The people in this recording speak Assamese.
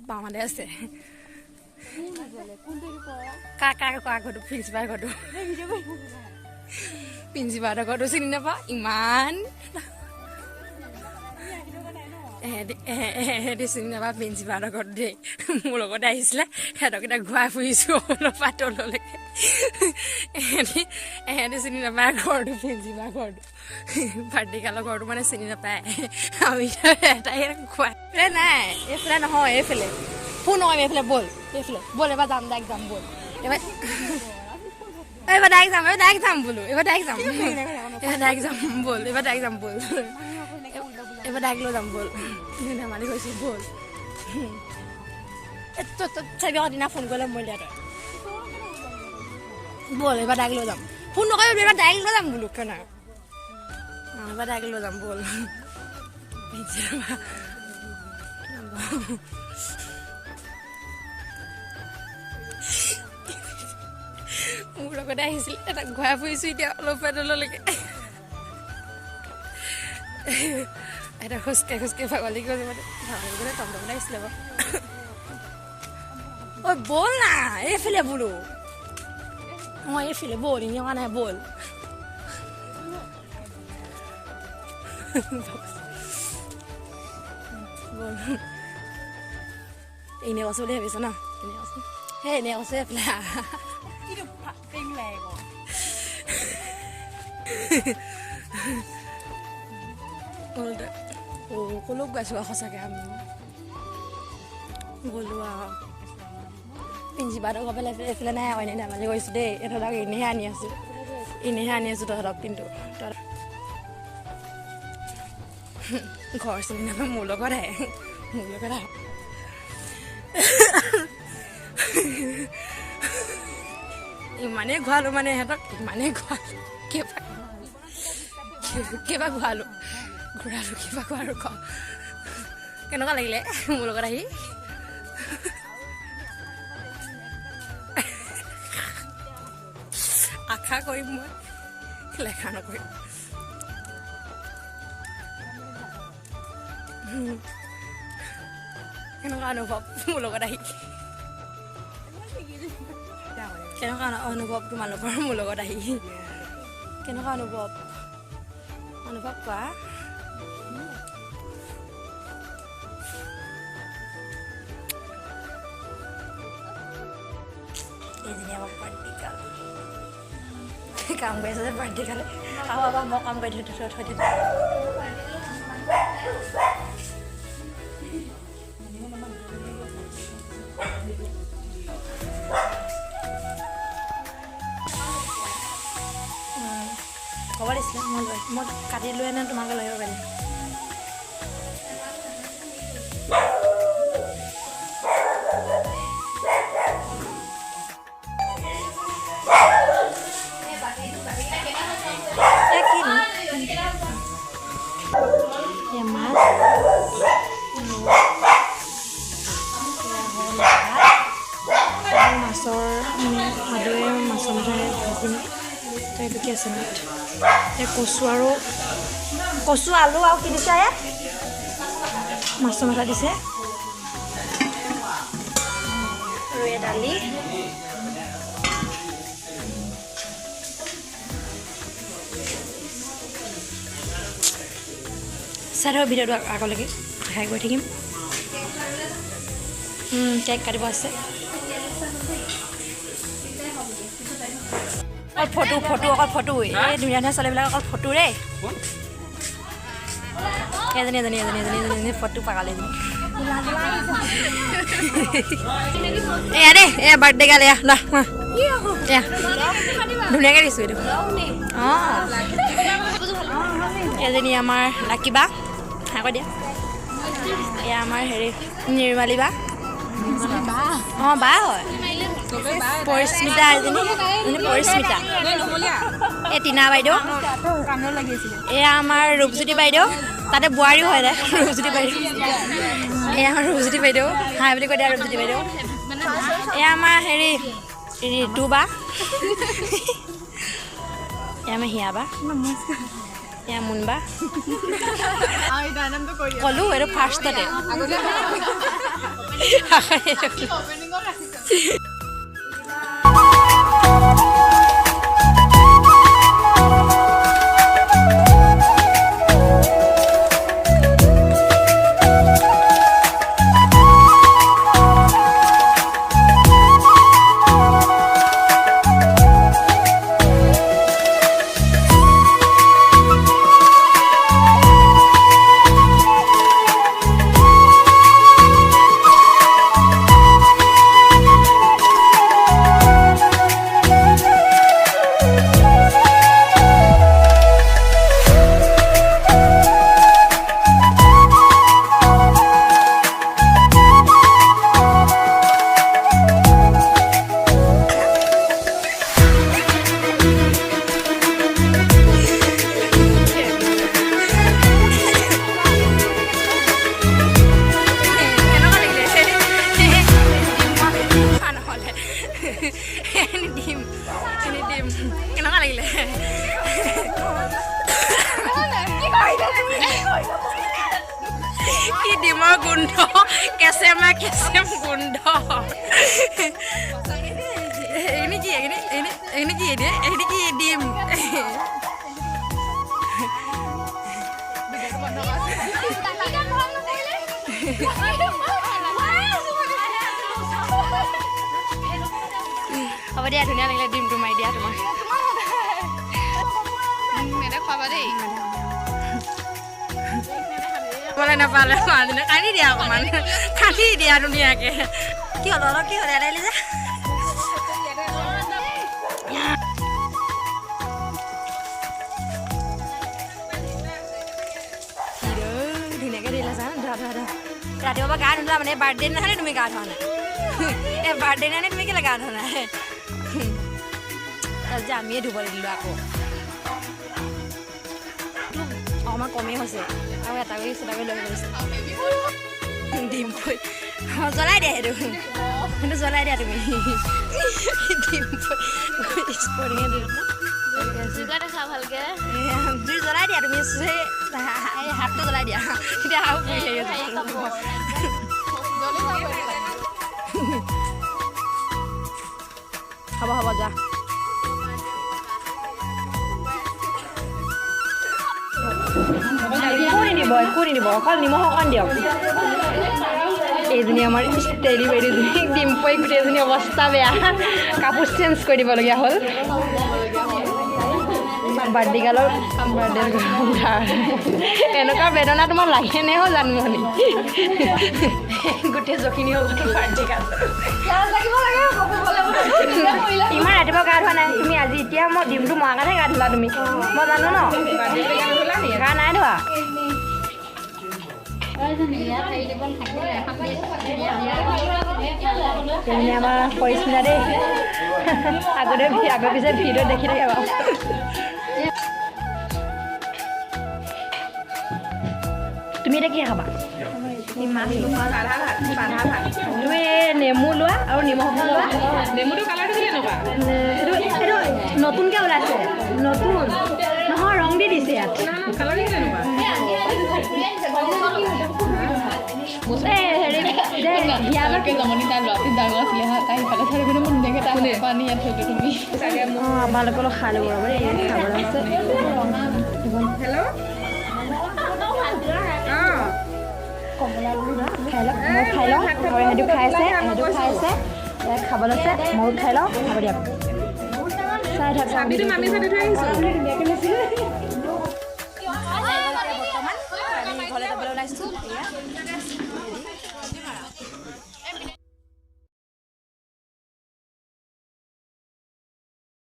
বামাতে আছে কাকাৰ ঘৰটো প্ৰিন্সিপাল ঘৰটো প্ৰিন্সিপালৰ ঘৰটো চিনি নাপা ইমান এহেঁতি চিনি নাপা প্ৰিন্সিপালৰ ঘৰটো দেই মোৰ লগতে আহিছিলে সিহঁতক এতিয়া ঘূৰাই ফুৰিছোঁ অলপ তললৈকে এহেঁতি চিনি নাপায় ঘৰটো প্ৰিন্সিপাল ঘৰটো ভাৰ্টিকালৰ ঘৰটো মানে চিনি নাপায় আমি এটাই খুৱাই নাই এইফালে নহয় এইফালে ফোন নকৰিম এইফালে ব'ল এবাৰ যাম ডাইৰেক্ট যাম ব'ল এইবাৰ ডাইৰেক্ট যাম বোলো এইবাৰ ডাইৰেক্ট যাম ব'ল এইবাৰ ডাইৰেক্ট লৈ যাম ব'ল ধেমালি কৈছোঁ ব'ল চাবি দিনা ফোন কৰিলে মই তই ব'ল এইবাৰ ডাইৰেক্ট লৈ যাম ফোন নকৰিবি এইবাৰ ডাইৰেক্ট লৈ যাম বোলো কেনে এইবাৰ ডাইৰেক্ট লৈ যাম ব'ল মোৰ লগতে আহিছিল এটা ঘূৰাই ফুৰিছোঁ এতিয়া অলপ তললৈকে এটা খোজকাঢ়ি ভাগলি গ'ল মানে ভাগলি গ'লে টমটমতে আহিছিলে বাৰু ঐ ব'ল না এইফালে বোলো মই এইফালে ব'ল এনেই অহা নাই ব'ল ব'ল এনেই কৈছোঁ বুলি ভাবিছ ন এনেই কৈছোঁ সেই এনেই কৈছোঁ এইফালে ক'লো গাইছোঁ আৰু সঁচাকৈ আমি গ'লো আৰু প্ৰিন্সিপালক ঘৰ পেলাই এইফালে নাই আকৌ এনেই ধেমালি কৰিছোঁ দেই তহঁতক এনেহে আনি আছোঁ তহঁতক কিন্তু ঘৰ চিনি নাপায় মোৰ লগত আহে ইমানেই ঘূৰালোঁ মানে সিহঁতক ইমানেই ঘূৰালোঁ কেইবা ঘূৰালোঁ ক কেনেকুৱা লাগিলে মোৰ লগত আহি আশা কৰিম মই লেখা নকৰিম কেনেকুৱা অনুভৱ মোৰ লগত আহি কেনেকুৱা অনুভৱ তোমালোকৰ মোৰ লগত আহি কেনেকুৱা অনুভৱ কোৱা এইজনী আমাক প্ৰেক্টিকেল কাম কৰি আছে যে প্ৰেক্টিকেল আৰু মই কাম কৰি থৈ দিলোঁ ক'ব দিছিলে মই কাটি লৈ আনে তোমাকে লৈ আহিব পাৰিম আছে কচু আলু আৰু কি দিছে মাছৰ মাথা দিছে আৰু এই দালি চাই ভিডিঅ'টো আগলৈকে দেখাই গৈ থাকিম কেক কাটিব আছে ফটো অকল ফটো এই ধুনীয়া ছোৱালীবিলাক অকল ফটো ৰে এজনী ফটো পাগালে এয়া দেই এয়া বাৰ্থডে গাল এয়া ধুনীয়াকৈ দিছোঁ এইটো অঁ এজনী আমাৰ লাকি বা আকৌ দিয়া এয়া আমাৰ হেৰি নিৰ্মালী বা অঁ বা হয় পৰিস্মিতা এজনী পৰিস্মিতা এই টিনা বাইদেউ এয়া আমাৰ ৰূপজ্যোতি বাইদেউ তাতে বোৱাৰীও হয় দে ৰূপজ্যোতি বাইদেউ এয়া আমাৰ ৰূপজ্যোতি বাইদেউ হাই বুলি কৈ দিয়া ৰূপজ্যোতি বাইদেউ এয়া আমাৰ হেৰি ঋতু বা এয়া আমাৰ হিয়া বা এয়া মুনবা ক'লো এইটো ফাৰ্ষ্টতে কেনেকুৱা লাগিলে কি ডিমৰ গোন্ধ কেঁচেম গোন্ধ এইখিনি কি ডিম হ'ব দিয়া ধুনীয়া লাগিলে ডিমটো মাৰি দিয়া তোমাক খাবা দেই বলে নাপালে মানুহজনে কান্দি দিয়া অকণমান কান্দি দিয়া ধুনীয়াকৈ কি হ'ল অলপ কি হ'ল এৰাইলি যে ধুনীয়াকৈ দিলা চা ধৰা ৰাতিপুৱা গা ধুলা মানে বাৰ্থডে দিনাখনে তুমি গা ধোৱা নাই এই বাৰ্থডে দিনাখনে তুমি কেলৈ গা ধোৱা নাই যে আমিয়ে ধুব দিলোঁ আকৌ অকণমান কমেই হৈছে আৰু এটা কৰি চুটাকৈ লৈ গৈছে ডিম কৈ জ্বলাই দিয়া সেইটো জ্বলাই দিয়া তুমি ডিম স্পৰ্টিঙে ভালকৈ জুই জ্বলাই দিয়া তুমি হাতটো জ্বলাই দিয়া তেতিয়া আৰু পুৰি হেৰি হ'ব হ'ব যোৱা একো নিদিব অকল নিমখ অকণ দিয়ক এইজনী আমাৰ ডেলিভাৰীজনী ডিম্পই গোটেইজনী অৱস্থা বেয়া কাপোৰ চেঞ্জ কৰি দিবলগীয়া হ'ল বাৰ্থডে গালৰ এনেকুৱা বেদনা তোমাৰ লাগেনে হ'ল জানমণি গোটেই জখিনি হ'ল বাৰ্থডে গাল ইমান ৰাতিপুৱা গা ধোৱা নাই তুমি আজি এতিয়া মই ডিমটো মৰা কাৰণে গা ধুলা তুমি মই জানো ন গা নাই ধোৱা আমাৰ পৰিস্মিতা দেই আগৰ পিছে ভিডিঅ' দেখি থাকে বাৰু তুমি এতিয়া কি খাবা তুমি নেমু লোৱা আৰু নিমখ লোৱা নেমুটো কালাৰটো দিলে নবা এইটো নতুনকৈ ওলাইছে নতুন নহয় ৰং দি দিছে ইয়াত আপোনালোকৰ খাই ল'ব ৰ'ব খাবলৈ আছে খাই লওক মই খাই লওঁ আৰু সেইটো খাইছে খাব লৈছে ময়ো খাই লওঁ হ'ব দিয়ক চাই থাক বৰ্তমান ঘৰলৈ যাবলৈ ওলাইছোঁ